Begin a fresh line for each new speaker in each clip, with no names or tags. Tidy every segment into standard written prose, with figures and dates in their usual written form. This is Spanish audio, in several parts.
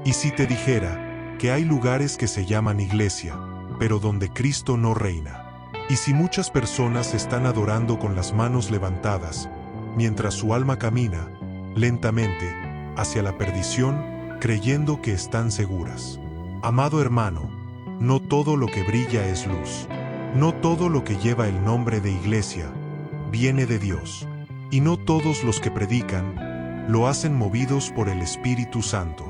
Y si te dijera que hay lugares que se llaman iglesia, pero donde Cristo no reina. Y si muchas personas están adorando con las manos levantadas, mientras su alma camina, lentamente, hacia la perdición, creyendo que están seguras. Amado hermano, no todo lo que brilla es luz. No todo lo que lleva el nombre de iglesia viene de Dios. Y no todos los que predican lo hacen movidos por el Espíritu Santo.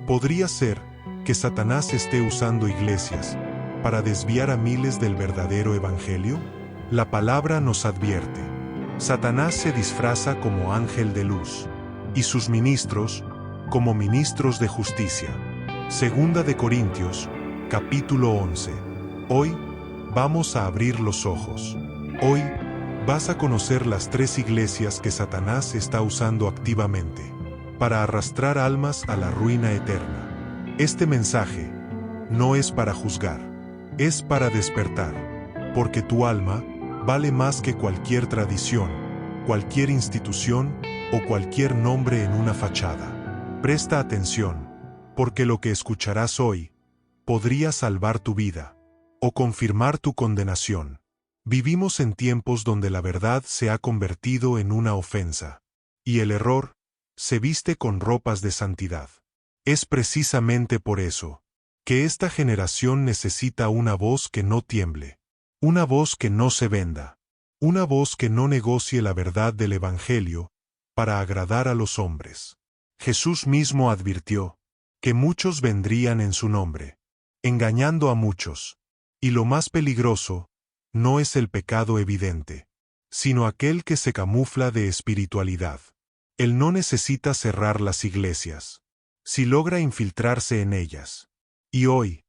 Podría ser que Satanás esté usando iglesias para desviar a miles del verdadero evangelio. La palabra nos advierte. Satanás se disfraza como ángel de luz, y sus ministros como ministros de justicia. Segunda de Corintios, capítulo 11. Hoy vamos a abrir los ojos. Hoy vas a conocer las 3 iglesias que Satanás está usando activamente para arrastrar almas a la ruina eterna. Este mensaje no es para juzgar, es para despertar, porque tu alma vale más que cualquier tradición, cualquier institución o cualquier nombre en una fachada. Presta atención, porque lo que escucharás hoy podría salvar tu vida o confirmar tu condenación. Vivimos en tiempos donde la verdad se ha convertido en una ofensa, y el error se viste con ropas de santidad. Es precisamente por eso que esta generación necesita una voz que no tiemble, una voz que no se venda, una voz que no negocie la verdad del Evangelio para agradar a los hombres. Jesús mismo advirtió que muchos vendrían en su nombre, engañando a muchos, y lo más peligroso no es el pecado evidente, sino aquel que se camufla de espiritualidad. Él no necesita cerrar las iglesias, si logra infiltrarse en ellas. Y hoy,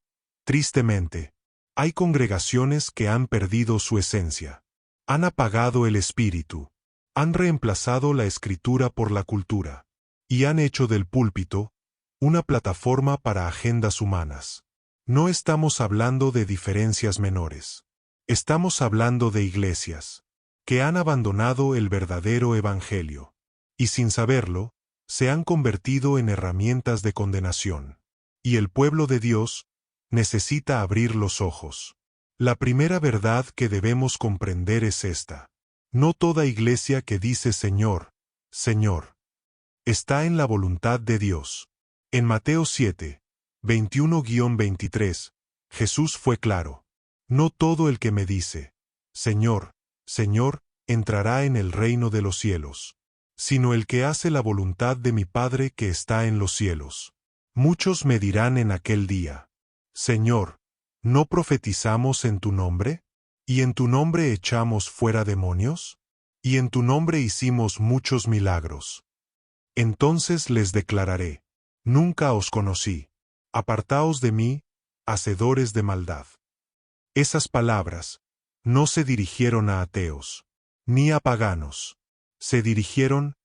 tristemente, hay congregaciones que han perdido su esencia, han apagado el espíritu, han reemplazado la escritura por la cultura, y han hecho del púlpito una plataforma para agendas humanas. No estamos hablando de diferencias menores. Estamos hablando de iglesias que han abandonado el verdadero evangelio, y sin saberlo, se han convertido en herramientas de condenación. Y el pueblo de Dios necesita abrir los ojos. La primera verdad que debemos comprender es esta. No toda iglesia que dice Señor, Señor, está en la voluntad de Dios. En Mateo 7, 21-23, Jesús fue claro. No todo el que me dice, Señor, Señor, entrará en el reino de los cielos, sino el que hace la voluntad de mi Padre que está en los cielos. Muchos me dirán en aquel día, Señor, ¿no profetizamos en tu nombre? ¿Y en tu nombre echamos fuera demonios? ¿Y en tu nombre hicimos muchos milagros? Entonces les declararé, nunca os conocí. Apartaos de mí, hacedores de maldad. Esas palabras no se dirigieron a ateos, ni a paganos. Se dirigieron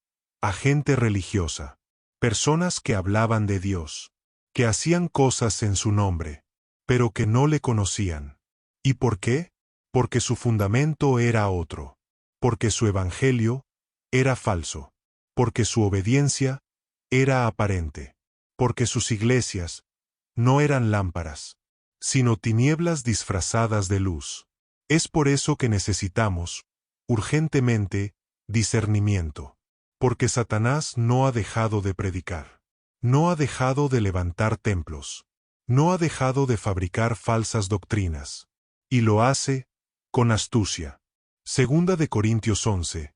a gente religiosa, personas que hablaban de Dios, que hacían cosas en su nombre, pero que no le conocían. ¿Y por qué? Porque su fundamento era otro, porque su evangelio era falso, porque su obediencia era aparente, porque sus iglesias no eran lámparas, sino tinieblas disfrazadas de luz. Es por eso que necesitamos, urgentemente, discernimiento. Porque Satanás no ha dejado de predicar. No ha dejado de levantar templos. No ha dejado de fabricar falsas doctrinas. Y lo hace con astucia. Segunda de Corintios 11,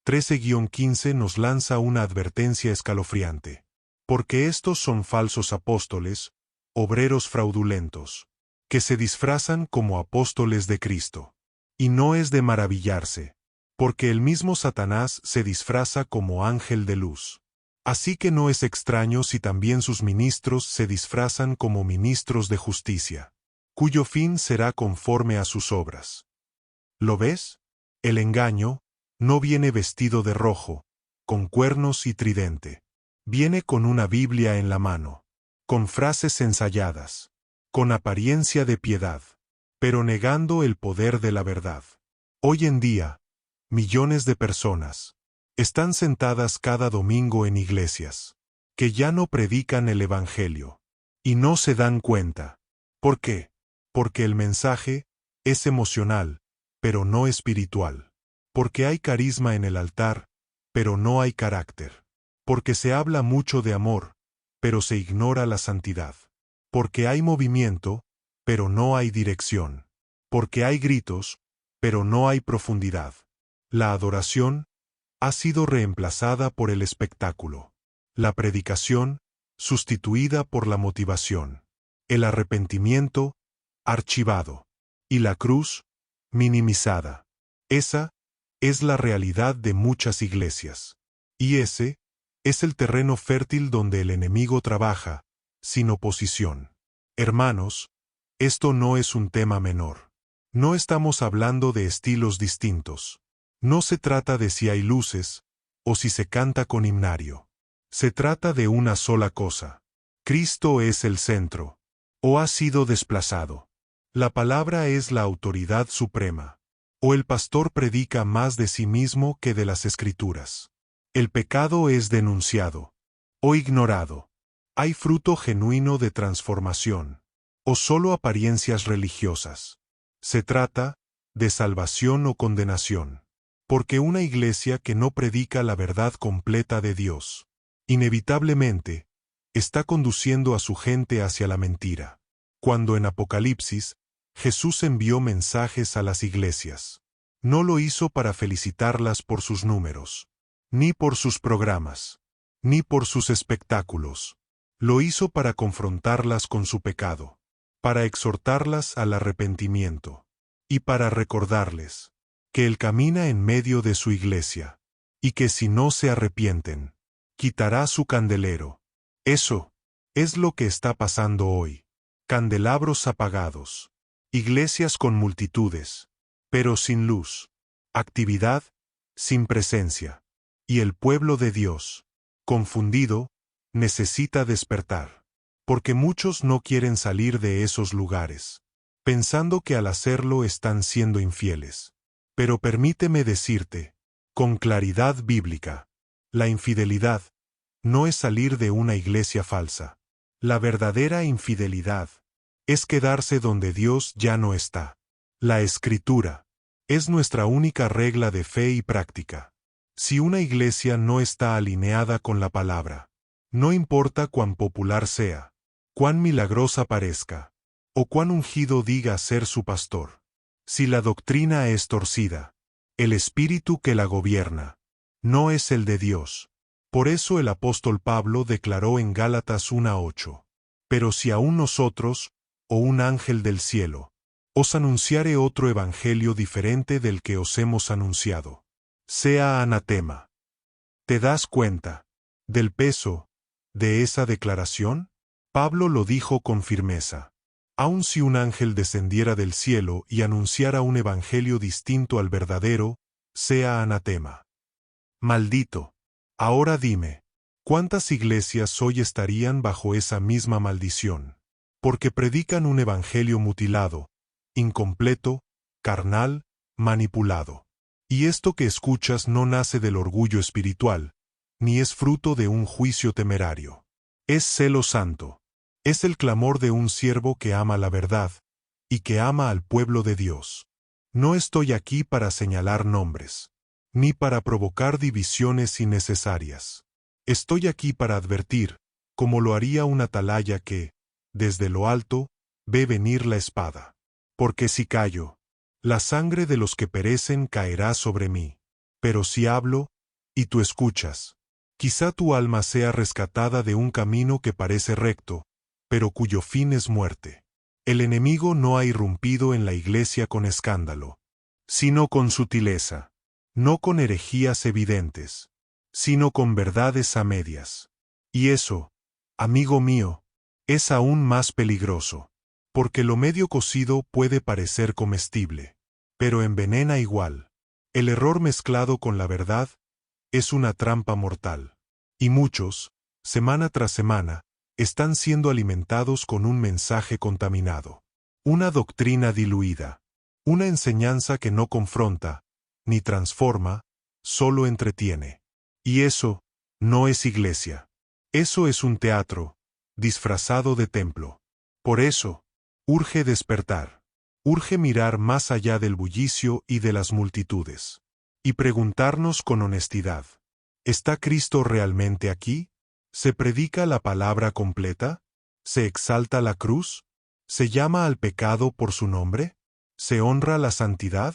13-15 nos lanza una advertencia escalofriante. Porque estos son falsos apóstoles, obreros fraudulentos, que se disfrazan como apóstoles de Cristo. Y no es de maravillarse, porque el mismo Satanás se disfraza como ángel de luz. Así que no es extraño si también sus ministros se disfrazan como ministros de justicia, cuyo fin será conforme a sus obras. ¿Lo ves? El engaño no viene vestido de rojo, con cuernos y tridente. Viene con una Biblia en la mano, con frases ensayadas, con apariencia de piedad, pero negando el poder de la verdad. Hoy en día, millones de personas están sentadas cada domingo en iglesias, que ya no predican el Evangelio. Y no se dan cuenta. ¿Por qué? Porque el mensaje es emocional, pero no espiritual. Porque hay carisma en el altar, pero no hay carácter. Porque se habla mucho de amor, pero se ignora la santidad. Porque hay movimiento, pero no hay dirección. Porque hay gritos, pero no hay profundidad. La adoración ha sido reemplazada por el espectáculo. La predicación, sustituida por la motivación. El arrepentimiento, archivado. Y la cruz, minimizada. Esa es la realidad de muchas iglesias. Y ese es el terreno fértil donde el enemigo trabaja, sin oposición. Hermanos, esto no es un tema menor. No estamos hablando de estilos distintos. No se trata de si hay luces, o si se canta con himnario. Se trata de una sola cosa. Cristo es el centro. O ha sido desplazado. La palabra es la autoridad suprema. O el pastor predica más de sí mismo que de las Escrituras. El pecado es denunciado. O ignorado. ¿Hay fruto genuino de transformación? ¿O solo apariencias religiosas? Se trata de salvación o condenación. Porque una iglesia que no predica la verdad completa de Dios, inevitablemente, está conduciendo a su gente hacia la mentira. Cuando en Apocalipsis, Jesús envió mensajes a las iglesias, no lo hizo para felicitarlas por sus números, ni por sus programas, ni por sus espectáculos. Lo hizo para confrontarlas con su pecado, para exhortarlas al arrepentimiento, y para recordarles que Él camina en medio de su iglesia, y que si no se arrepienten, quitará su candelero. Eso es lo que está pasando hoy. Candelabros apagados, iglesias con multitudes, pero sin luz, actividad sin presencia, y el pueblo de Dios, confundido, necesita despertar, porque muchos no quieren salir de esos lugares, pensando que al hacerlo están siendo infieles. Pero permíteme decirte, con claridad bíblica, la infidelidad no es salir de una iglesia falsa. La verdadera infidelidad es quedarse donde Dios ya no está. La Escritura es nuestra única regla de fe y práctica. Si una iglesia no está alineada con la palabra, no importa cuán popular sea, cuán milagrosa parezca, o cuán ungido diga ser su pastor. Si la doctrina es torcida, el espíritu que la gobierna no es el de Dios. Por eso el apóstol Pablo declaró en Gálatas 1:8: Pero si aún nosotros, o un ángel del cielo, os anunciare otro evangelio diferente del que os hemos anunciado, sea anatema. ¿Te das cuenta del peso de esa declaración? Pablo lo dijo con firmeza. Aun si un ángel descendiera del cielo y anunciara un evangelio distinto al verdadero, sea anatema. Maldito. Ahora dime, ¿cuántas iglesias hoy estarían bajo esa misma maldición? Porque predican un evangelio mutilado, incompleto, carnal, manipulado. Y esto que escuchas no nace del orgullo espiritual, ni es fruto de un juicio temerario. Es celo santo. Es el clamor de un siervo que ama la verdad, y que ama al pueblo de Dios. No estoy aquí para señalar nombres, ni para provocar divisiones innecesarias. Estoy aquí para advertir, como lo haría un atalaya que, desde lo alto, ve venir la espada. Porque si callo, la sangre de los que perecen caerá sobre mí. Pero si hablo, y tú escuchas, quizá tu alma sea rescatada de un camino que parece recto, pero cuyo fin es muerte. El enemigo no ha irrumpido en la iglesia con escándalo, sino con sutileza, no con herejías evidentes, sino con verdades a medias. Y eso, amigo mío, es aún más peligroso, porque lo medio cocido puede parecer comestible, pero envenena igual. El error mezclado con la verdad es una trampa mortal. Y muchos, semana tras semana, están siendo alimentados con un mensaje contaminado, una doctrina diluida, una enseñanza que no confronta, ni transforma, solo entretiene. Y eso no es iglesia. Eso es un teatro, disfrazado de templo. Por eso, urge despertar. Urge mirar más allá del bullicio y de las multitudes. Y preguntarnos con honestidad: ¿está Cristo realmente aquí? ¿Se predica la palabra completa? ¿Se exalta la cruz? ¿Se llama al pecado por su nombre? ¿Se honra la santidad?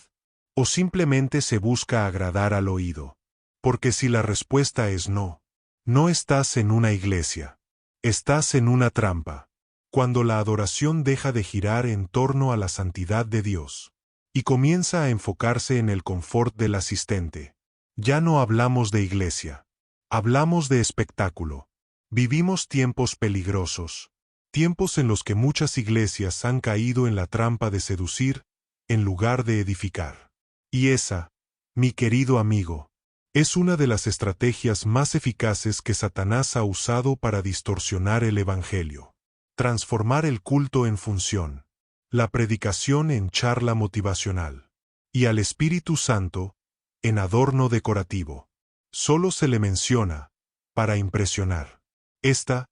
¿O simplemente se busca agradar al oído? Porque si la respuesta es no, no estás en una iglesia. Estás en una trampa. Cuando la adoración deja de girar en torno a la santidad de Dios y comienza a enfocarse en el confort del asistente, ya no hablamos de iglesia. Hablamos de espectáculo. Vivimos tiempos peligrosos. Tiempos en los que muchas iglesias han caído en la trampa de seducir en lugar de edificar. Y esa, mi querido amigo, es una de las estrategias más eficaces que Satanás ha usado para distorsionar el Evangelio. Transformar el culto en función, la predicación en charla motivacional, y al Espíritu Santo en adorno decorativo. Solo se le menciona para impresionar. Esta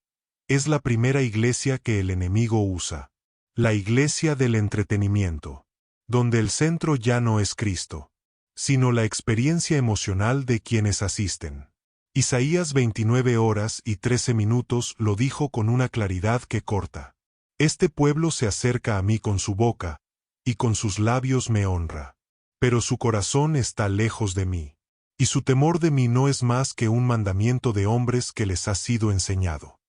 es la primera iglesia que el enemigo usa, la iglesia del entretenimiento, donde el centro ya no es Cristo, sino la experiencia emocional de quienes asisten. Isaías 29:13 lo dijo con una claridad que corta: este pueblo se acerca a mí con su boca, y con sus labios me honra, pero su corazón está lejos de mí, y su temor de mí no es más que un mandamiento de hombres que les ha sido enseñado.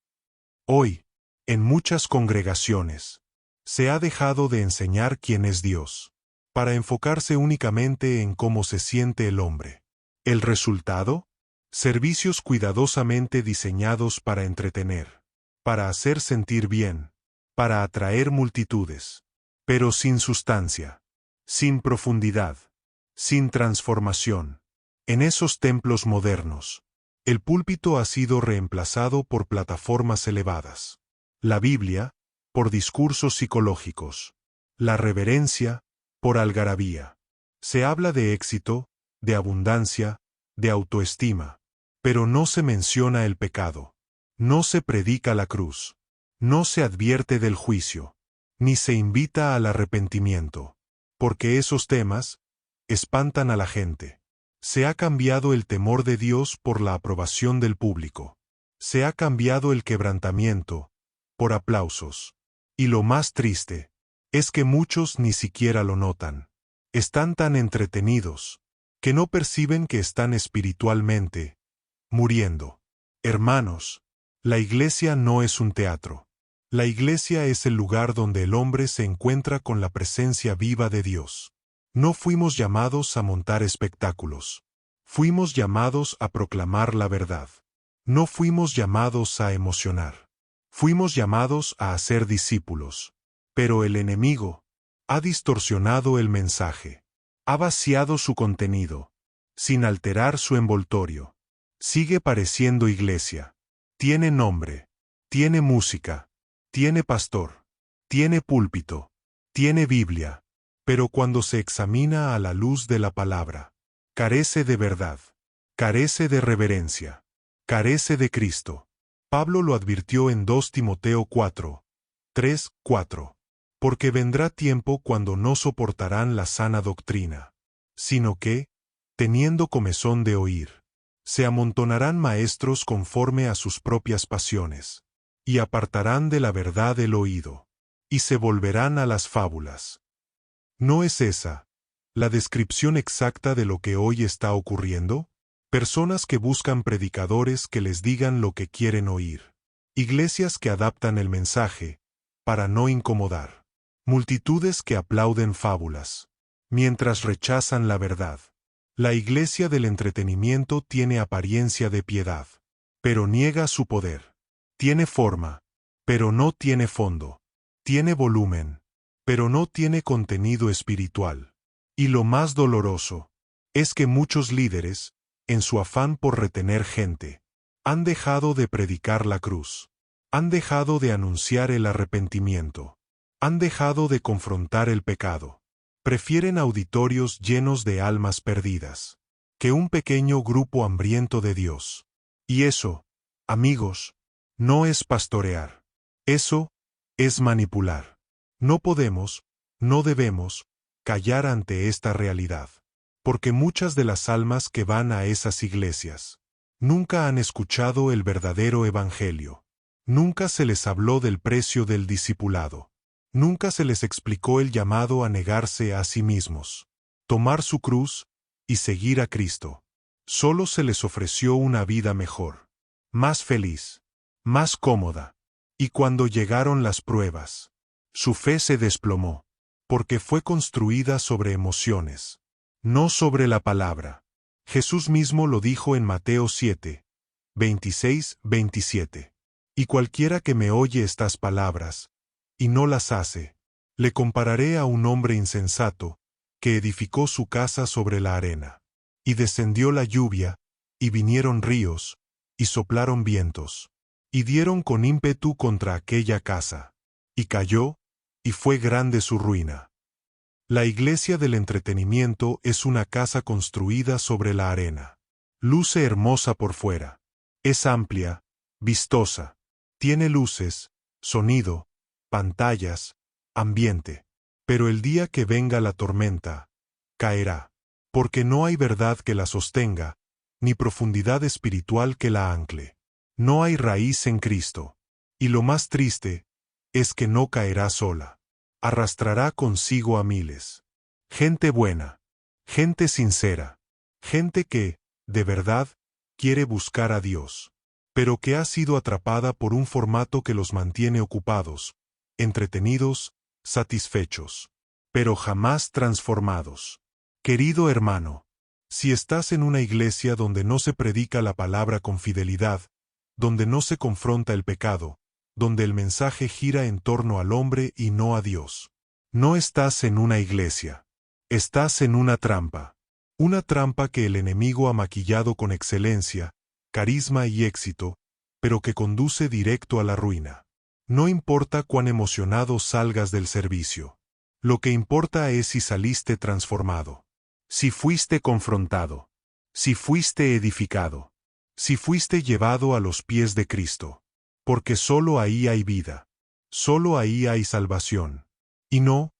Hoy, en muchas congregaciones, se ha dejado de enseñar quién es Dios, para enfocarse únicamente en cómo se siente el hombre. ¿El resultado? Servicios cuidadosamente diseñados para entretener, para hacer sentir bien, para atraer multitudes, pero sin sustancia, sin profundidad, sin transformación. En esos templos modernos, el púlpito ha sido reemplazado por plataformas elevadas, la Biblia por discursos psicológicos, la reverencia por algarabía. Se habla de éxito, de abundancia, de autoestima, pero no se menciona el pecado, no se predica la cruz, no se advierte del juicio, ni se invita al arrepentimiento, porque esos temas espantan a la gente. Se ha cambiado el temor de Dios por la aprobación del público. Se ha cambiado el quebrantamiento por aplausos. Y lo más triste es que muchos ni siquiera lo notan. Están tan entretenidos que no perciben que están espiritualmente muriendo. Hermanos, la iglesia no es un teatro. La iglesia es el lugar donde el hombre se encuentra con la presencia viva de Dios. No fuimos llamados a montar espectáculos. Fuimos llamados a proclamar la verdad. No fuimos llamados a emocionar. Fuimos llamados a hacer discípulos. Pero el enemigo ha distorsionado el mensaje. Ha vaciado su contenido, sin alterar su envoltorio. Sigue pareciendo iglesia. Tiene nombre. Tiene música. Tiene pastor. Tiene púlpito. Tiene Biblia. Pero cuando se examina a la luz de la palabra, carece de verdad, carece de reverencia, carece de Cristo. Pablo lo advirtió en 2 Timoteo 4:3-4. Porque vendrá tiempo cuando no soportarán la sana doctrina, sino que, teniendo comezón de oír, se amontonarán maestros conforme a sus propias pasiones, y apartarán de la verdad el oído, y se volverán a las fábulas. ¿No es esa la descripción exacta de lo que hoy está ocurriendo? Personas que buscan predicadores que les digan lo que quieren oír. Iglesias que adaptan el mensaje para no incomodar. Multitudes que aplauden fábulas, mientras rechazan la verdad. La iglesia del entretenimiento tiene apariencia de piedad, pero niega su poder. Tiene forma, pero no tiene fondo. Tiene volumen, pero no tiene contenido espiritual. Y lo más doloroso es que muchos líderes, en su afán por retener gente, han dejado de predicar la cruz, han dejado de anunciar el arrepentimiento, han dejado de confrontar el pecado. Prefieren auditorios llenos de almas perdidas que un pequeño grupo hambriento de Dios. Y eso, amigos, No es pastorear. Eso es manipular. No podemos, no debemos, callar ante esta realidad. Porque muchas de las almas que van a esas iglesias nunca han escuchado el verdadero evangelio. Nunca se les habló del precio del discipulado. Nunca se les explicó el llamado a negarse a sí mismos, tomar su cruz y seguir a Cristo. Solo se les ofreció una vida mejor, más feliz, más cómoda. Y cuando llegaron las pruebas, su fe se desplomó, porque fue construida sobre emociones, no sobre la palabra. Jesús mismo lo dijo en Mateo 7, 26-27. Y cualquiera que me oye estas palabras, y no las hace, le compararé a un hombre insensato, que edificó su casa sobre la arena. Y descendió la lluvia, y vinieron ríos, y soplaron vientos, y dieron con ímpetu contra aquella casa. Y cayó, y fue grande su ruina. La iglesia del entretenimiento es una casa construida sobre la arena. Luce hermosa por fuera. Es amplia, vistosa. Tiene luces, sonido, pantallas, ambiente. Pero el día que venga la tormenta, caerá. Porque no hay verdad que la sostenga, ni profundidad espiritual que la ancle. No hay raíz en Cristo. Y lo más triste es que no caerá sola. Arrastrará consigo a miles. Gente buena, gente sincera, gente que, de verdad, quiere buscar a Dios, pero que ha sido atrapada por un formato que los mantiene ocupados, entretenidos, satisfechos, pero jamás transformados. Querido hermano, si estás en una iglesia donde no se predica la palabra con fidelidad, donde no se confronta el pecado, donde el mensaje gira en torno al hombre y no a Dios, no estás en una iglesia. Estás en una trampa. Una trampa que el enemigo ha maquillado con excelencia, carisma y éxito, pero que conduce directo a la ruina. No importa cuán emocionado salgas del servicio. Lo que importa es si saliste transformado. Si fuiste confrontado. Si fuiste edificado. Si fuiste llevado a los pies de Cristo. Porque solo ahí hay vida. Solo ahí hay salvación. Y no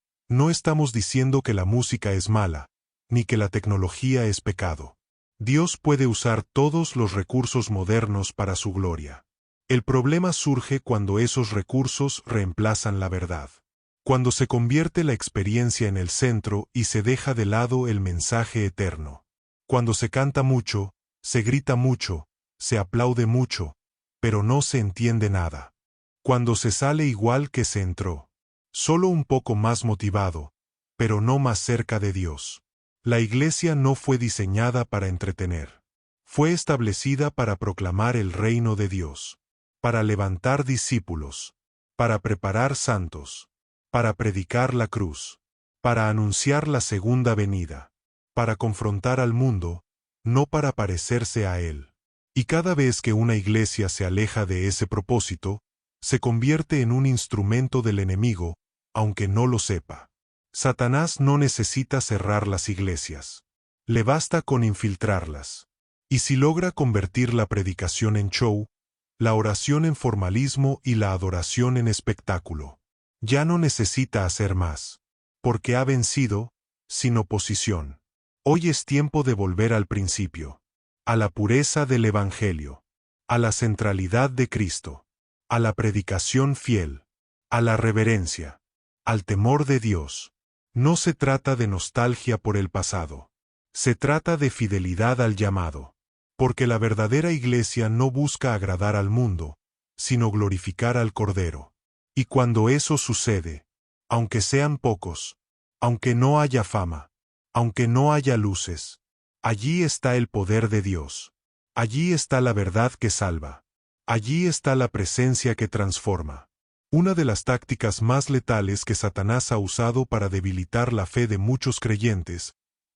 estamos diciendo que la música es mala, ni que la tecnología es pecado. Dios puede usar todos los recursos modernos para su gloria. El problema surge cuando esos recursos reemplazan la verdad. Cuando se convierte la experiencia en el centro y se deja de lado el mensaje eterno. Cuando se canta mucho, se grita mucho, se aplaude mucho, pero no se entiende nada. Cuando se sale igual que se entró. Solo un poco más motivado, pero no más cerca de Dios. La iglesia no fue diseñada para entretener. Fue establecida para proclamar el reino de Dios, para levantar discípulos, para preparar santos, para predicar la cruz, para anunciar la segunda venida, para confrontar al mundo, no para parecerse a él. Y cada vez que una iglesia se aleja de ese propósito, se convierte en un instrumento del enemigo, aunque no lo sepa. Satanás no necesita cerrar las iglesias. Le basta con infiltrarlas. Y si logra convertir la predicación en show, la oración en formalismo y la adoración en espectáculo, ya no necesita hacer más, porque ha vencido, sin oposición. Hoy es tiempo de volver al principio, a la pureza del Evangelio, a la centralidad de Cristo, a la predicación fiel, a la reverencia, al temor de Dios. No se trata de nostalgia por el pasado. Se trata de fidelidad al llamado. Porque la verdadera iglesia no busca agradar al mundo, sino glorificar al Cordero. Y cuando eso sucede, aunque sean pocos, aunque no haya fama, aunque no haya luces, allí está el poder de Dios. Allí está la verdad que salva. Allí está la presencia que transforma. Una de las tácticas más letales que Satanás ha usado para debilitar la fe de muchos creyentes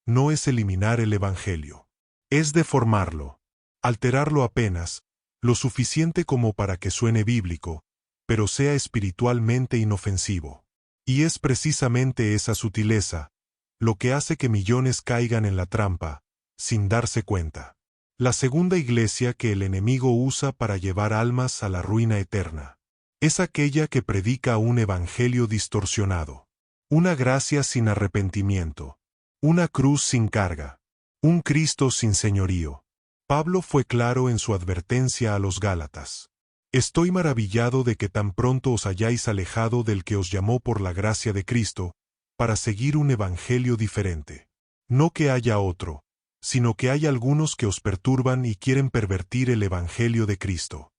no es eliminar el Evangelio. Es deformarlo, alterarlo apenas, lo suficiente como para que suene bíblico, pero sea espiritualmente inofensivo. Y es precisamente esa sutileza lo que hace que millones caigan en la trampa, sin darse cuenta. La segunda iglesia que el enemigo usa para llevar almas a la ruina eterna es aquella que predica un evangelio distorsionado, una gracia sin arrepentimiento, una cruz sin carga, un Cristo sin señorío. Pablo fue claro en su advertencia a los Gálatas. Estoy maravillado de que tan pronto os hayáis alejado del que os llamó por la gracia de Cristo, para seguir un evangelio diferente. No que haya otro, sino que hay algunos que os perturban y quieren pervertir el evangelio de Cristo.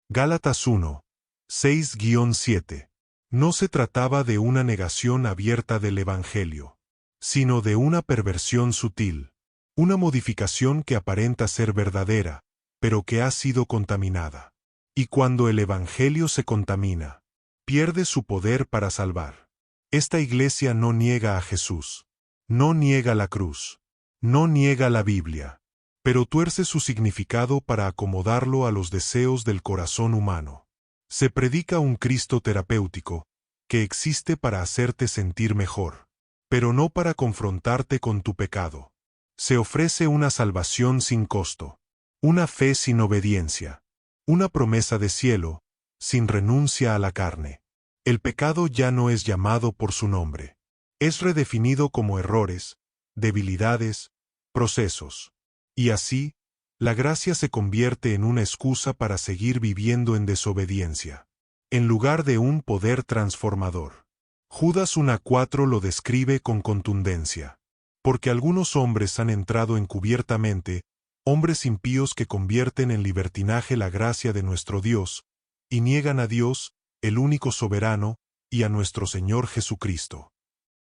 Gálatas 1, 6-7. No se trataba de una negación abierta del evangelio, sino de una perversión sutil, una modificación que aparenta ser verdadera, pero que ha sido contaminada. Y cuando el evangelio se contamina, pierde su poder para salvar. Esta iglesia no niega a Jesús, no niega la cruz, no niega la Biblia, pero tuerce su significado para acomodarlo a los deseos del corazón humano. Se predica un Cristo terapéutico, que existe para hacerte sentir mejor, pero no para confrontarte con tu pecado. Se ofrece una salvación sin costo, una fe sin obediencia, una promesa de cielo, sin renuncia a la carne. El pecado ya no es llamado por su nombre. Es redefinido como errores, debilidades, procesos. Y así, la gracia se convierte en una excusa para seguir viviendo en desobediencia, en lugar de un poder transformador. Judas 1:4 lo describe con contundencia. Porque algunos hombres han entrado encubiertamente, hombres impíos que convierten en libertinaje la gracia de nuestro Dios, y niegan a Dios, el único soberano, y a nuestro Señor Jesucristo.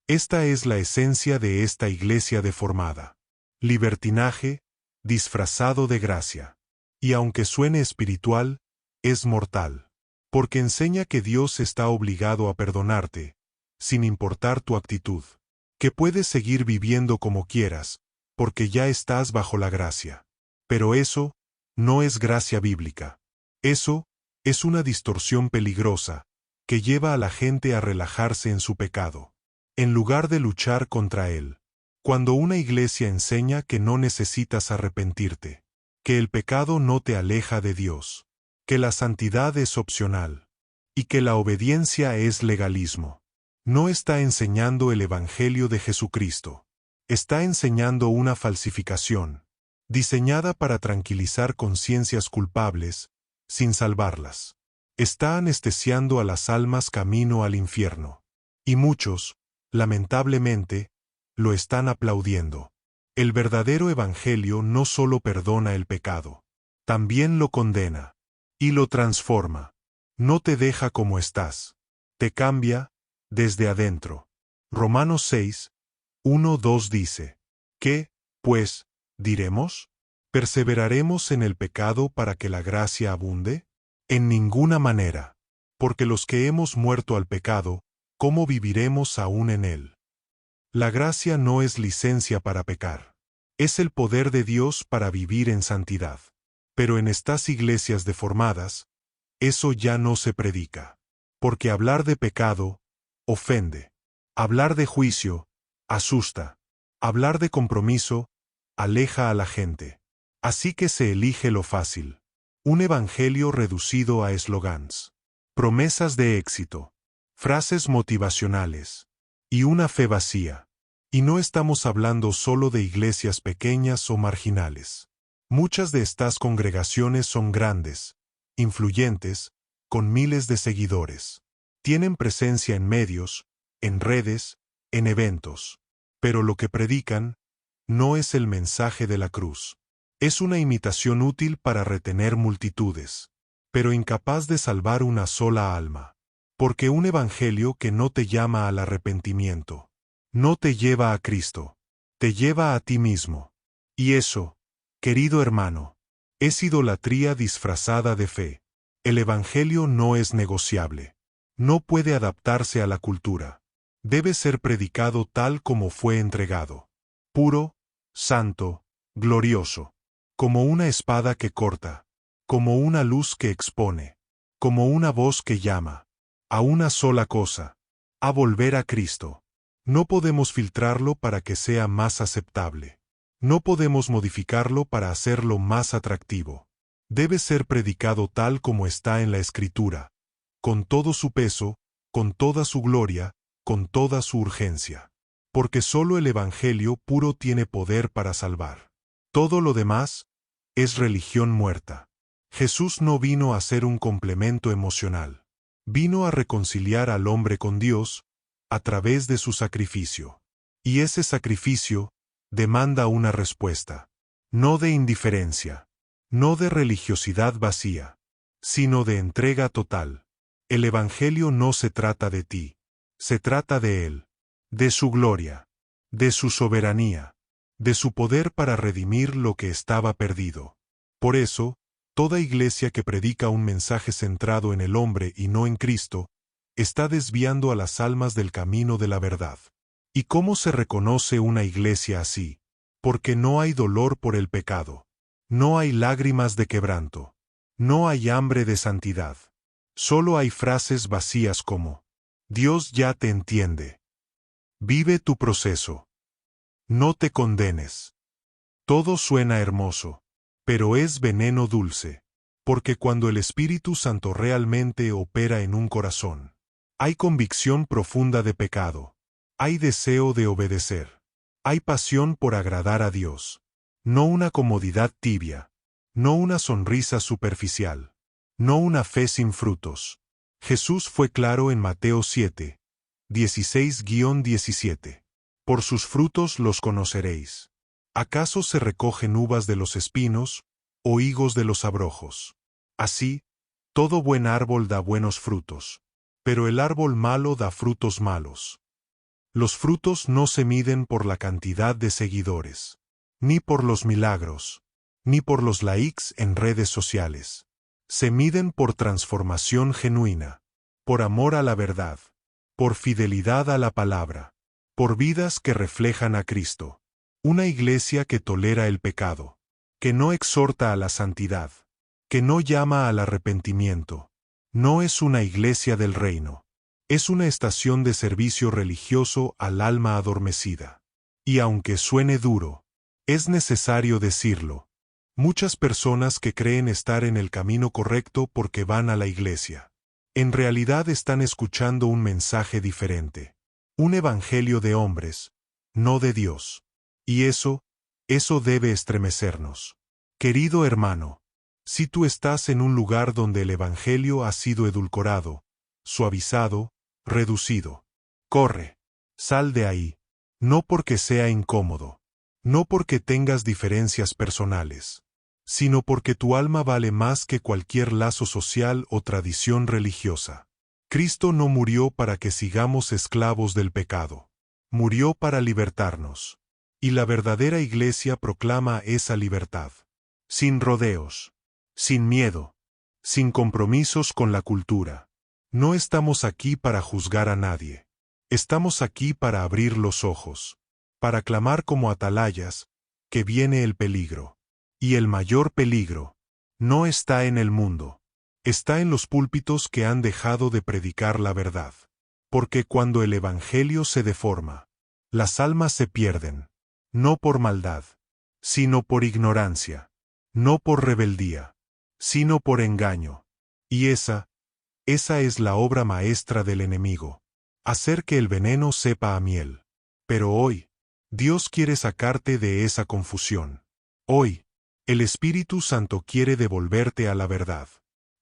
Esta es la esencia de esta iglesia deformada. Libertinaje, disfrazado de gracia. Y aunque suene espiritual, es mortal. Porque enseña que Dios está obligado a perdonarte, sin importar tu actitud. Que puedes seguir viviendo como quieras, porque ya estás bajo la gracia. Pero eso no es gracia bíblica. Eso es una distorsión peligrosa, que lleva a la gente a relajarse en su pecado, en lugar de luchar contra él. Cuando una iglesia enseña que no necesitas arrepentirte, que el pecado no te aleja de Dios, que la santidad es opcional, y que la obediencia es legalismo, no está enseñando el Evangelio de Jesucristo. Está enseñando una falsificación, diseñada para tranquilizar conciencias culpables, sin salvarlas. Está anestesiando a las almas camino al infierno. Y muchos, lamentablemente, lo están aplaudiendo. El verdadero Evangelio no solo perdona el pecado, también lo condena, y lo transforma. No te deja como estás. Te cambia, desde adentro. Romanos 6, 1-2 dice, ¿qué, pues, diremos? ¿Perseveraremos en el pecado para que la gracia abunde? En ninguna manera. Porque los que hemos muerto al pecado, ¿cómo viviremos aún en él? La gracia no es licencia para pecar. Es el poder de Dios para vivir en santidad. Pero en estas iglesias deformadas, eso ya no se predica. Porque hablar de pecado ofende. Hablar de juicio asusta. Hablar de compromiso aleja a la gente. Así que se elige lo fácil. Un evangelio reducido a eslogans, promesas de éxito, frases motivacionales, y una fe vacía. Y no estamos hablando solo de iglesias pequeñas o marginales. Muchas de estas congregaciones son grandes, influyentes, con miles de seguidores. Tienen presencia en medios, en redes, en eventos. Pero lo que predican no es el mensaje de la cruz. Es una imitación útil para retener multitudes, pero incapaz de salvar una sola alma. Porque un evangelio que no te llama al arrepentimiento, no te lleva a Cristo, te lleva a ti mismo. Y eso, querido hermano, es idolatría disfrazada de fe. El evangelio no es negociable. No puede adaptarse a la cultura. Debe ser predicado tal como fue entregado. Puro, santo, glorioso. Como una espada que corta, como una luz que expone, como una voz que llama, a una sola cosa, a volver a Cristo. No podemos filtrarlo para que sea más aceptable. No podemos modificarlo para hacerlo más atractivo. Debe ser predicado tal como está en la Escritura, con todo su peso, con toda su gloria, con toda su urgencia. Porque solo el Evangelio puro tiene poder para salvar. Todo lo demás es religión muerta. Jesús no vino a ser un complemento emocional. Vino a reconciliar al hombre con Dios a través de su sacrificio. Y ese sacrificio demanda una respuesta. No de indiferencia, no de religiosidad vacía, sino de entrega total. El Evangelio no se trata de ti, se trata de Él, de su gloria, de su soberanía, de su poder para redimir lo que estaba perdido. Por eso, toda iglesia que predica un mensaje centrado en el hombre y no en Cristo, está desviando a las almas del camino de la verdad. ¿Y cómo se reconoce una iglesia así? Porque no hay dolor por el pecado. No hay lágrimas de quebranto. No hay hambre de santidad. Solo hay frases vacías como: Dios ya te entiende. Vive tu proceso. No te condenes. Todo suena hermoso, pero es veneno dulce. Porque cuando el Espíritu Santo realmente opera en un corazón, hay convicción profunda de pecado. Hay deseo de obedecer. Hay pasión por agradar a Dios. No una comodidad tibia. No una sonrisa superficial. No una fe sin frutos. Jesús fue claro en Mateo 7, 16-17. Por sus frutos los conoceréis. ¿Acaso se recogen uvas de los espinos, o higos de los abrojos? Así, todo buen árbol da buenos frutos. Pero el árbol malo da frutos malos. Los frutos no se miden por la cantidad de seguidores, ni por los milagros, ni por los likes en redes sociales. Se miden por transformación genuina, por amor a la verdad, por fidelidad a la palabra, por vidas que reflejan a Cristo. Una iglesia que tolera el pecado, que no exhorta a la santidad, que no llama al arrepentimiento, no es una iglesia del reino. Es una estación de servicio religioso al alma adormecida. Y aunque suene duro, es necesario decirlo. Muchas personas que creen estar en el camino correcto porque van a la iglesia, en realidad están escuchando un mensaje diferente. Un evangelio de hombres, no de Dios. Y eso debe estremecernos. Querido hermano, si tú estás en un lugar donde el evangelio ha sido edulcorado, suavizado, reducido, corre, sal de ahí, no porque sea incómodo, no porque tengas diferencias personales, sino porque tu alma vale más que cualquier lazo social o tradición religiosa. Cristo no murió para que sigamos esclavos del pecado, murió para libertarnos, y la verdadera iglesia proclama esa libertad, sin rodeos, sin miedo, sin compromisos con la cultura. No estamos aquí para juzgar a nadie. Estamos aquí para abrir los ojos, para clamar como atalayas, que viene el peligro. Y el mayor peligro no está en el mundo, está en los púlpitos que han dejado de predicar la verdad. Porque cuando el evangelio se deforma, las almas se pierden, no por maldad, sino por ignorancia, no por rebeldía, sino por engaño. Y esa es la obra maestra del enemigo, hacer que el veneno sepa a miel. Pero hoy, Dios quiere sacarte de esa confusión. Hoy, el Espíritu Santo quiere devolverte a la verdad,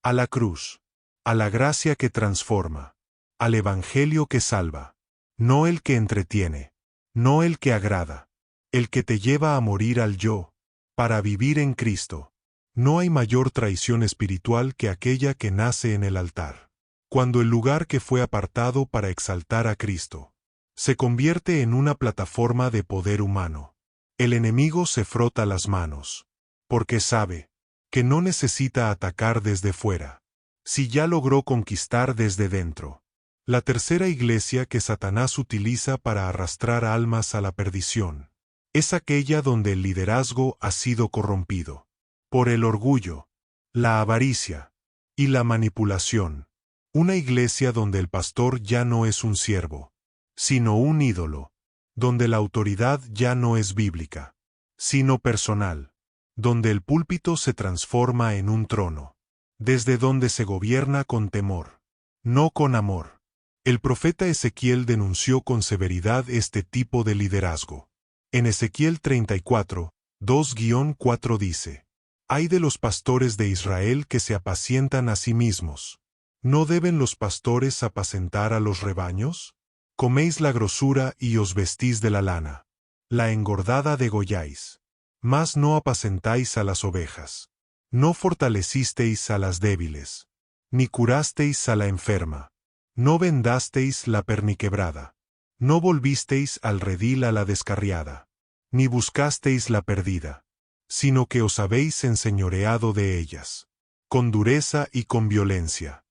a la cruz, a la gracia que transforma, al Evangelio que salva, no el que entretiene, no el que agrada, el que te lleva a morir al yo, para vivir en Cristo. No hay mayor traición espiritual que aquella que nace en el altar. Cuando el lugar que fue apartado para exaltar a Cristo se convierte en una plataforma de poder humano, el enemigo se frota las manos, porque sabe que no necesita atacar desde fuera, si ya logró conquistar desde dentro. La tercera iglesia que Satanás utiliza para arrastrar almas a la perdición es aquella donde el liderazgo ha sido corrompido por el orgullo, la avaricia y la manipulación. Una iglesia donde el pastor ya no es un siervo, sino un ídolo, donde la autoridad ya no es bíblica, sino personal, donde el púlpito se transforma en un trono, desde donde se gobierna con temor, no con amor. El profeta Ezequiel denunció con severidad este tipo de liderazgo. En Ezequiel 34, 2-4 dice: «Ay de los pastores de Israel que se apacientan a sí mismos. ¿No deben los pastores apacentar a los rebaños? Coméis la grosura y os vestís de la lana. La engordada degolláis. Mas no apacentáis a las ovejas. No fortalecisteis a las débiles. Ni curasteis a la enferma. No vendasteis la perniquebrada. No volvisteis al redil a la descarriada. Ni buscasteis la perdida. Sino que os habéis enseñoreado de ellas. Con dureza y con violencia».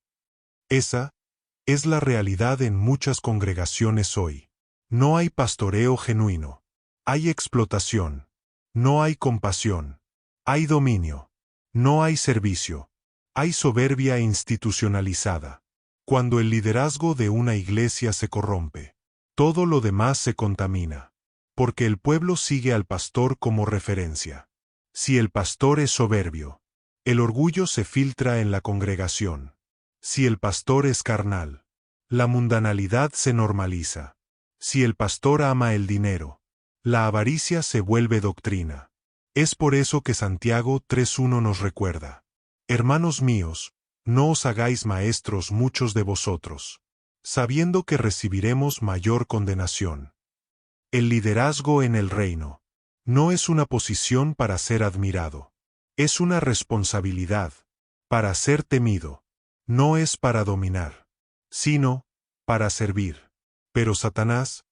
Esa es la realidad en muchas congregaciones hoy. No hay pastoreo genuino. Hay explotación. No hay compasión. Hay dominio. No hay servicio. Hay soberbia institucionalizada. Cuando el liderazgo de una iglesia se corrompe, todo lo demás se contamina, porque el pueblo sigue al pastor como referencia. Si el pastor es soberbio, el orgullo se filtra en la congregación. Si el pastor es carnal, la mundanalidad se normaliza. Si el pastor ama el dinero, la avaricia se vuelve doctrina. Es por eso que Santiago 3:1 nos recuerda: «Hermanos míos, no os hagáis maestros muchos de vosotros, sabiendo que recibiremos mayor condenación». El liderazgo en el reino no es una posición para ser admirado. Es una responsabilidad para ser temido. No es para dominar, sino para servir. Pero Satanás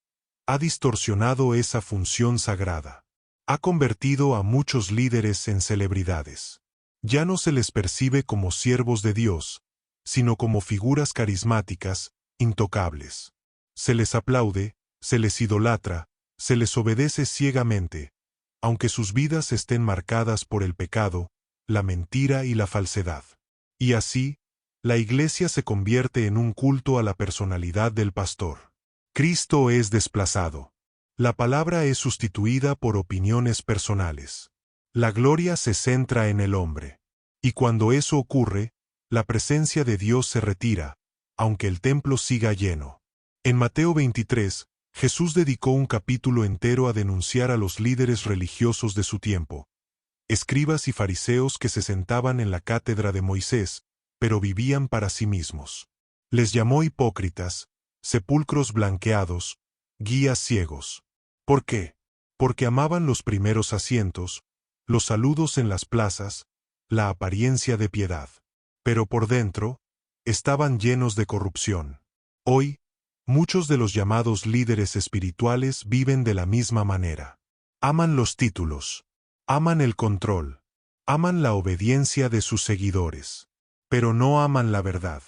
ha distorsionado esa función sagrada. Ha convertido a muchos líderes en celebridades. Ya no se les percibe como siervos de Dios, sino como figuras carismáticas, intocables. Se les aplaude, se les idolatra, se les obedece ciegamente, aunque sus vidas estén marcadas por el pecado, la mentira y la falsedad. Y así, la iglesia se convierte en un culto a la personalidad del pastor. Cristo es desplazado. La palabra es sustituida por opiniones personales. La gloria se centra en el hombre. Y cuando eso ocurre, la presencia de Dios se retira, aunque el templo siga lleno. En Mateo 23, Jesús dedicó un capítulo entero a denunciar a los líderes religiosos de su tiempo, escribas y fariseos que se sentaban en la cátedra de Moisés, pero vivían para sí mismos. Les llamó hipócritas, sepulcros blanqueados, guías ciegos. ¿Por qué? Porque amaban los primeros asientos, los saludos en las plazas, la apariencia de piedad. Pero por dentro, estaban llenos de corrupción. Hoy, muchos de los llamados líderes espirituales viven de la misma manera. Aman los títulos, aman el control, aman la obediencia de sus seguidores. Pero no aman la verdad.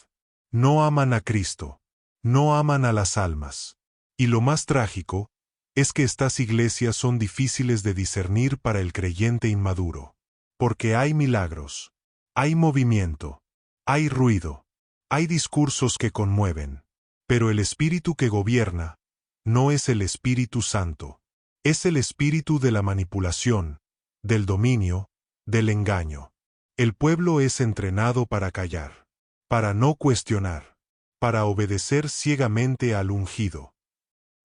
No aman a Cristo. No aman a las almas. Y lo más trágico es que estas iglesias son difíciles de discernir para el creyente inmaduro. Porque hay milagros, hay movimiento, hay ruido, hay discursos que conmueven. Pero el espíritu que gobierna no es el Espíritu Santo. Es el espíritu de la manipulación, del dominio, del engaño. El pueblo es entrenado para callar, para no cuestionar, para obedecer ciegamente al ungido.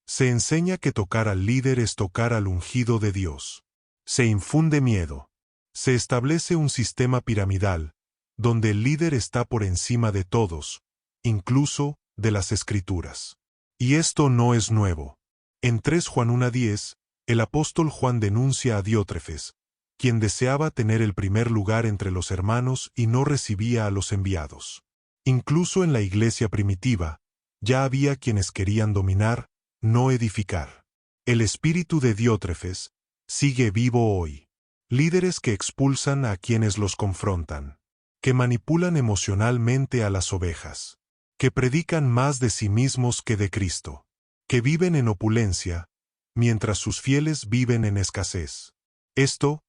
Se enseña que tocar al líder es tocar al ungido de Dios. Se infunde miedo. Se establece un sistema piramidal, donde el líder está por encima de todos, incluso de las Escrituras. Y esto no es nuevo. En 3 Juan 1:10, el apóstol Juan denuncia a Diótrefes, quien deseaba tener el primer lugar entre los hermanos y no recibía a los enviados. Incluso en la iglesia primitiva, ya había quienes querían dominar, no edificar. El espíritu de Diótrefes sigue vivo hoy. Líderes que expulsan a quienes los confrontan, que manipulan emocionalmente a las ovejas, que predican más de sí mismos que de Cristo, que viven en opulencia, mientras sus fieles viven en escasez. Esto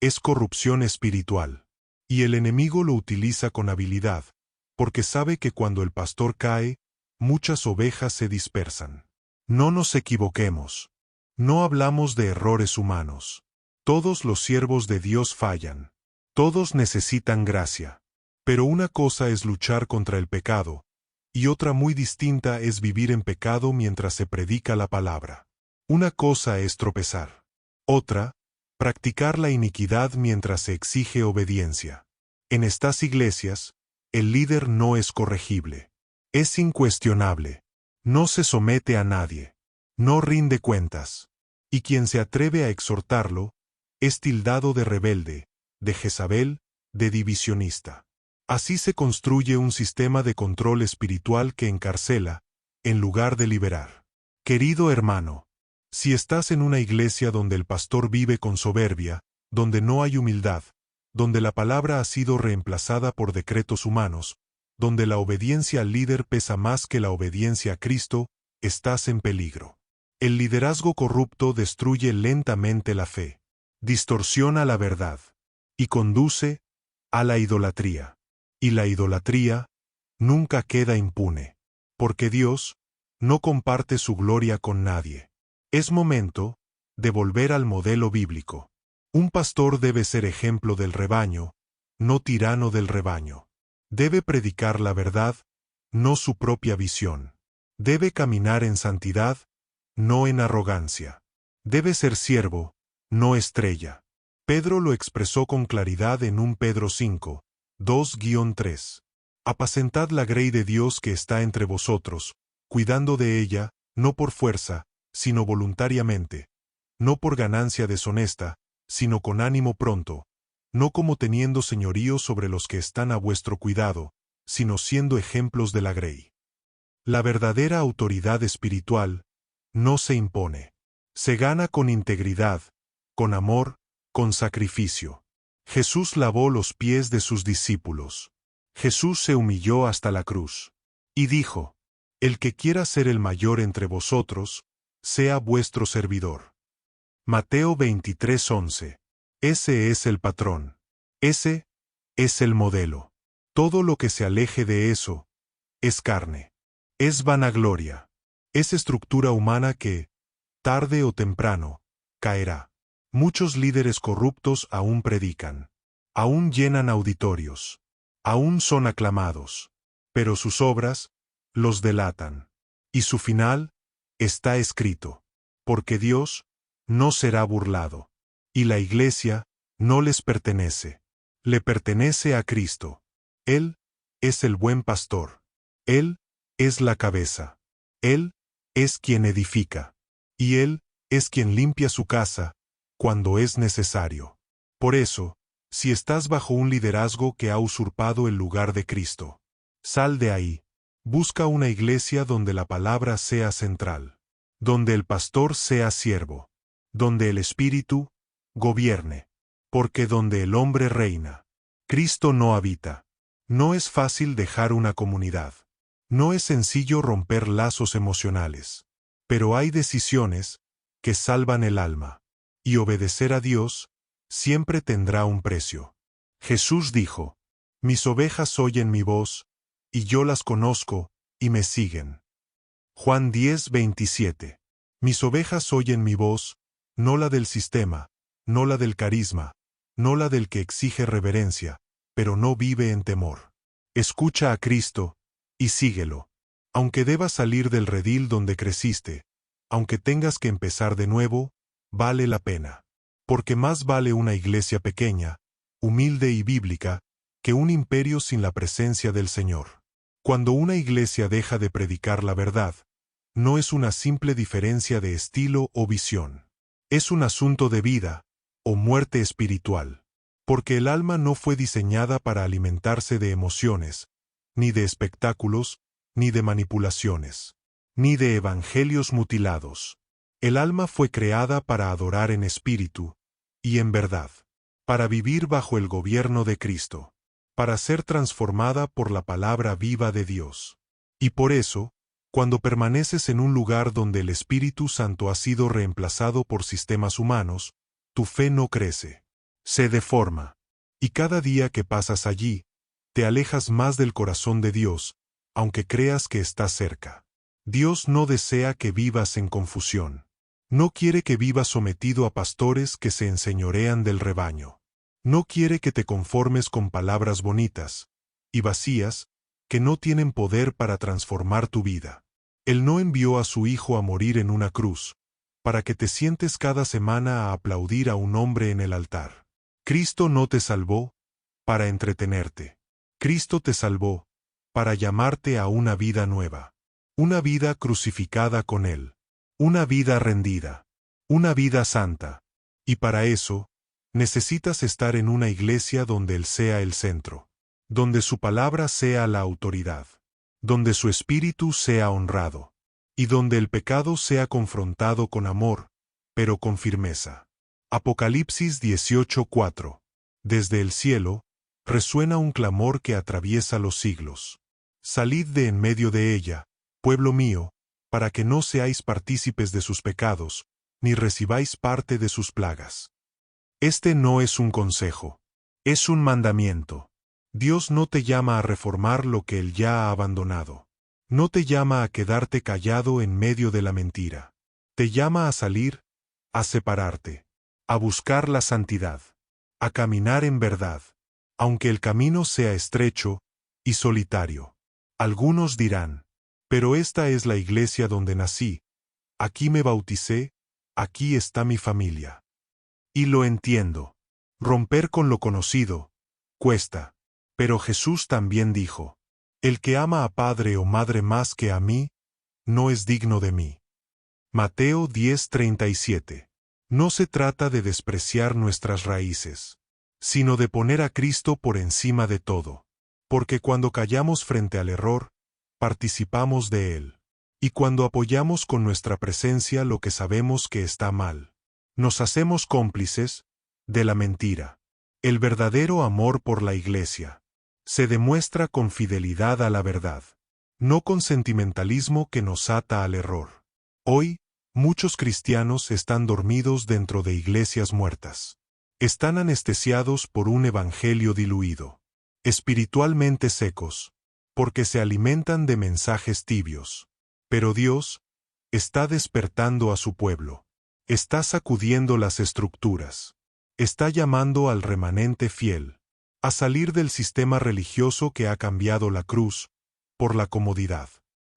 es corrupción espiritual, y el enemigo lo utiliza con habilidad, porque sabe que cuando el pastor cae, muchas ovejas se dispersan. No nos equivoquemos. No hablamos de errores humanos. Todos los siervos de Dios fallan. Todos necesitan gracia. Pero una cosa es luchar contra el pecado, y otra muy distinta es vivir en pecado mientras se predica la palabra. Una cosa es tropezar. Otra, practicar la iniquidad mientras se exige obediencia. En estas iglesias, el líder no es corregible. Es incuestionable. No se somete a nadie. No rinde cuentas. Y quien se atreve a exhortarlo, es tildado de rebelde, de Jezabel, de divisionista. Así se construye un sistema de control espiritual que encarcela, en lugar de liberar. Querido hermano, si estás en una iglesia donde el pastor vive con soberbia, donde no hay humildad, donde la palabra ha sido reemplazada por decretos humanos, donde la obediencia al líder pesa más que la obediencia a Cristo, estás en peligro. El liderazgo corrupto destruye lentamente la fe, distorsiona la verdad, y conduce a la idolatría. Y la idolatría nunca queda impune, porque Dios no comparte su gloria con nadie. Es momento de volver al modelo bíblico. Un pastor debe ser ejemplo del rebaño, no tirano del rebaño. Debe predicar la verdad, no su propia visión. Debe caminar en santidad, no en arrogancia. Debe ser siervo, no estrella. Pedro lo expresó con claridad en 1 Pedro 5, 2-3. Apacentad la grey de Dios que está entre vosotros, cuidando de ella, no por fuerza, sino voluntariamente, no por ganancia deshonesta, sino con ánimo pronto, no como teniendo señorío sobre los que están a vuestro cuidado, sino siendo ejemplos de la grey. La verdadera autoridad espiritual no se impone. Se gana con integridad, con amor, con sacrificio. Jesús lavó los pies de sus discípulos. Jesús se humilló hasta la cruz. Y dijo: El que quiera ser el mayor entre vosotros, sea vuestro servidor. Mateo 23:11. Ese es el patrón. Ese es el modelo. Todo lo que se aleje de eso es carne. Es vanagloria. Es estructura humana que, tarde o temprano, caerá. Muchos líderes corruptos aún predican. Aún llenan auditorios. Aún son aclamados. Pero sus obras los delatan. Y su final está escrito. Porque Dios no será burlado. Y la iglesia no les pertenece. Le pertenece a Cristo. Él es el buen pastor. Él es la cabeza. Él es quien edifica. Y Él es quien limpia su casa cuando es necesario. Por eso, si estás bajo un liderazgo que ha usurpado el lugar de Cristo, sal de ahí. Busca una iglesia donde la palabra sea central, donde el pastor sea siervo, donde el Espíritu gobierne, porque donde el hombre reina, Cristo no habita. No es fácil dejar una comunidad. No es sencillo romper lazos emocionales. Pero hay decisiones que salvan el alma. Y obedecer a Dios siempre tendrá un precio. Jesús dijo: Mis ovejas oyen mi voz, y yo las conozco, y me siguen. Juan 10:27. Mis ovejas oyen mi voz, no la del sistema, no la del carisma, no la del que exige reverencia, pero no vive en temor. Escucha a Cristo, y síguelo. Aunque debas salir del redil donde creciste, aunque tengas que empezar de nuevo, vale la pena. Porque más vale una iglesia pequeña, humilde y bíblica, que un imperio sin la presencia del Señor. Cuando una iglesia deja de predicar la verdad, no es una simple diferencia de estilo o visión. Es un asunto de vida o muerte espiritual. Porque el alma no fue diseñada para alimentarse de emociones, ni de espectáculos, ni de manipulaciones, ni de evangelios mutilados. El alma fue creada para adorar en espíritu y en verdad, para vivir bajo el gobierno de Cristo, para ser transformada por la palabra viva de Dios. Y por eso, cuando permaneces en un lugar donde el Espíritu Santo ha sido reemplazado por sistemas humanos, tu fe no crece, se deforma. Y cada día que pasas allí, te alejas más del corazón de Dios, aunque creas que está cerca. Dios no desea que vivas en confusión. No quiere que vivas sometido a pastores que se enseñorean del rebaño. No quiere que te conformes con palabras bonitas y vacías que no tienen poder para transformar tu vida. Él no envió a su Hijo a morir en una cruz, para que te sientes cada semana a aplaudir a un hombre en el altar. Cristo no te salvó para entretenerte. Cristo te salvó para llamarte a una vida nueva. Una vida crucificada con Él. Una vida rendida. Una vida santa. Y para eso, necesitas estar en una iglesia donde Él sea el centro. Donde su palabra sea la autoridad. Donde su espíritu sea honrado. Y donde el pecado sea confrontado con amor, pero con firmeza. Apocalipsis 18:4. Desde el cielo, resuena un clamor que atraviesa los siglos. Salid de en medio de ella, pueblo mío, para que no seáis partícipes de sus pecados, ni recibáis parte de sus plagas. Este no es un consejo, es un mandamiento. Dios no te llama a reformar lo que Él ya ha abandonado. No te llama a quedarte callado en medio de la mentira. Te llama a salir, a separarte, a buscar la santidad, a caminar en verdad, aunque el camino sea estrecho y solitario. Algunos dirán, pero esta es la iglesia donde nací, aquí me bauticé, aquí está mi familia. Y lo entiendo. Romper con lo conocido cuesta. Pero Jesús también dijo, el que ama a padre o madre más que a mí, no es digno de mí. Mateo 10:37. No se trata de despreciar nuestras raíces, sino de poner a Cristo por encima de todo. Porque cuando callamos frente al error, participamos de él. Y cuando apoyamos con nuestra presencia lo que sabemos que está mal, nos hacemos cómplices de la mentira. El verdadero amor por la iglesia se demuestra con fidelidad a la verdad, no con sentimentalismo que nos ata al error. Hoy, muchos cristianos están dormidos dentro de iglesias muertas. Están anestesiados por un evangelio diluido, espiritualmente secos, porque se alimentan de mensajes tibios. Pero Dios está despertando a su pueblo. Está sacudiendo las estructuras. Está llamando al remanente fiel a salir del sistema religioso que ha cambiado la cruz por la comodidad.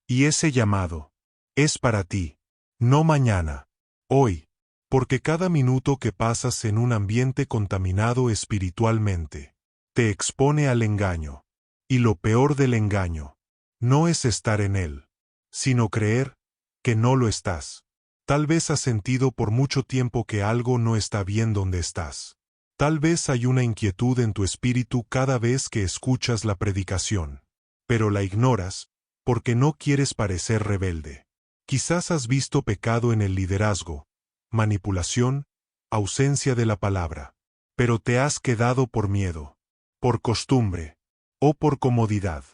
Y ese llamado es para ti, no mañana, hoy, porque cada minuto que pasas en un ambiente contaminado espiritualmente te expone al engaño. Y lo peor del engaño no es estar en él, sino creer que no lo estás. Tal vez has sentido por mucho tiempo que algo no está bien donde estás. Tal vez hay una inquietud en tu espíritu cada vez que escuchas la predicación, pero la ignoras porque no quieres parecer rebelde. Quizás has visto pecado en el liderazgo, manipulación, ausencia de la palabra, pero te has quedado por miedo, por costumbre o por comodidad.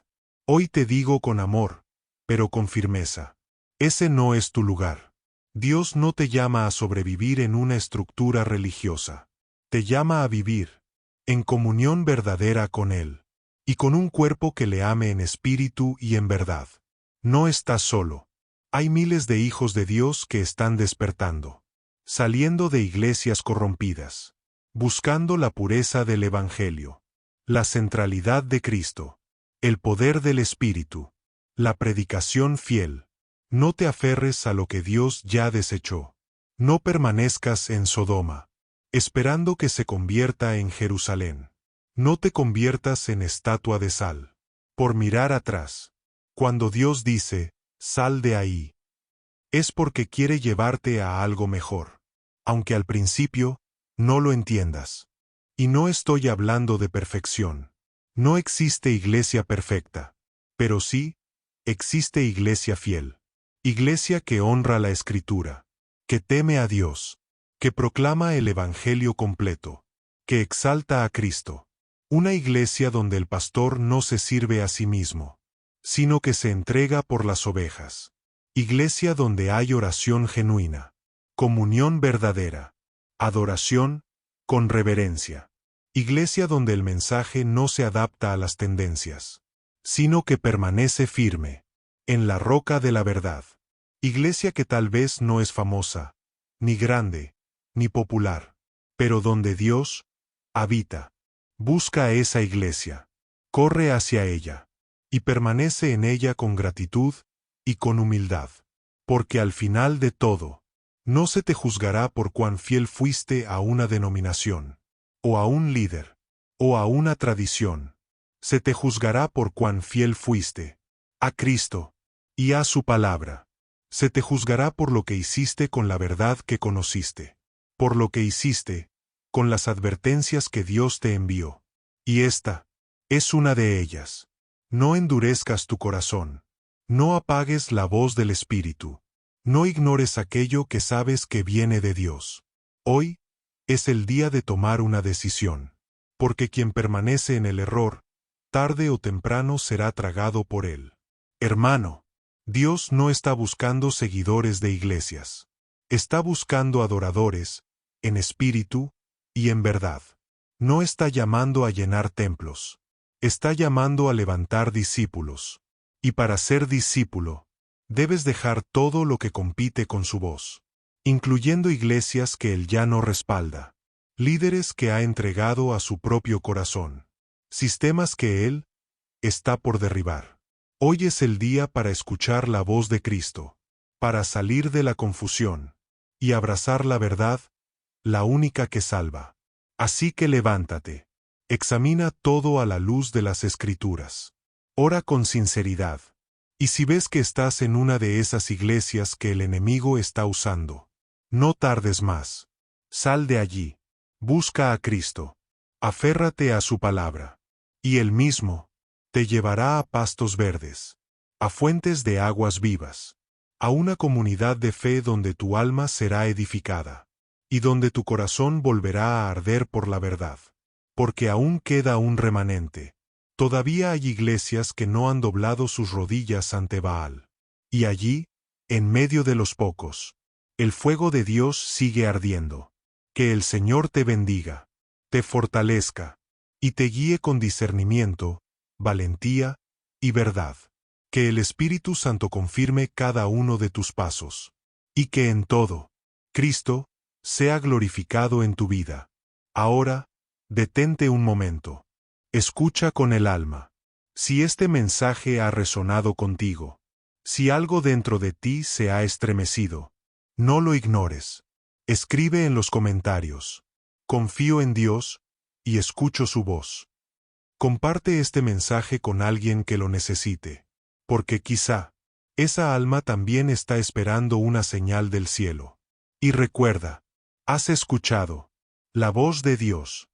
Hoy te digo con amor, pero con firmeza, ese no es tu lugar. Dios no te llama a sobrevivir en una estructura religiosa. Te llama a vivir en comunión verdadera con Él, y con un cuerpo que le ame en espíritu y en verdad. No estás solo. Hay miles de hijos de Dios que están despertando, saliendo de iglesias corrompidas, buscando la pureza del Evangelio, la centralidad de Cristo, el poder del Espíritu, la predicación fiel. No te aferres a lo que Dios ya desechó. No permanezcas en Sodoma, esperando que se convierta en Jerusalén. No te conviertas en estatua de sal, por mirar atrás. Cuando Dios dice, sal de ahí, es porque quiere llevarte a algo mejor, aunque al principio no lo entiendas. Y no estoy hablando de perfección. No existe iglesia perfecta, pero sí, existe iglesia fiel. Iglesia que honra la Escritura, que teme a Dios, que proclama el Evangelio completo, que exalta a Cristo. Una iglesia donde el pastor no se sirve a sí mismo, sino que se entrega por las ovejas. Iglesia donde hay oración genuina, comunión verdadera, adoración con reverencia. Iglesia donde el mensaje no se adapta a las tendencias, sino que permanece firme en la roca de la verdad. Iglesia que tal vez no es famosa, ni grande, ni popular, pero donde Dios habita. Busca a esa iglesia, corre hacia ella, y permanece en ella con gratitud y con humildad. Porque al final de todo, no se te juzgará por cuán fiel fuiste a una denominación, o a un líder, o a una tradición. Se te juzgará por cuán fiel fuiste a Cristo y a su palabra. Se te juzgará por lo que hiciste con la verdad que conociste, por lo que hiciste con las advertencias que Dios te envió. Y esta es una de ellas. No endurezcas tu corazón. No apagues la voz del Espíritu. No ignores aquello que sabes que viene de Dios. Hoy es el día de tomar una decisión, porque quien permanece en el error, tarde o temprano será tragado por él. Hermano, Dios no está buscando seguidores de iglesias. Está buscando adoradores, en espíritu y en verdad. No está llamando a llenar templos. Está llamando a levantar discípulos. Y para ser discípulo, debes dejar todo lo que compite con su voz, incluyendo iglesias que él ya no respalda, líderes que ha entregado a su propio corazón, sistemas que él está por derribar. Hoy es el día para escuchar la voz de Cristo, para salir de la confusión y abrazar la verdad, la única que salva. Así que levántate, examina todo a la luz de las Escrituras. Ora con sinceridad. Y si ves que estás en una de esas iglesias que el enemigo está usando, no tardes más. Sal de allí. Busca a Cristo. Aférrate a su palabra. Y él mismo te llevará a pastos verdes, a fuentes de aguas vivas, a una comunidad de fe donde tu alma será edificada, y donde tu corazón volverá a arder por la verdad. Porque aún queda un remanente. Todavía hay iglesias que no han doblado sus rodillas ante Baal. Y allí, en medio de los pocos, el fuego de Dios sigue ardiendo. Que el Señor te bendiga, te fortalezca, y te guíe con discernimiento, valentía y verdad. Que el Espíritu Santo confirme cada uno de tus pasos. Y que en todo, Cristo sea glorificado en tu vida. Ahora, detente un momento. Escucha con el alma. Si este mensaje ha resonado contigo, si algo dentro de ti se ha estremecido, no lo ignores. Escribe en los comentarios. Confío en Dios y escucho su voz. Comparte este mensaje con alguien que lo necesite, porque quizá esa alma también está esperando una señal del cielo. Y recuerda, has escuchado la voz de Dios.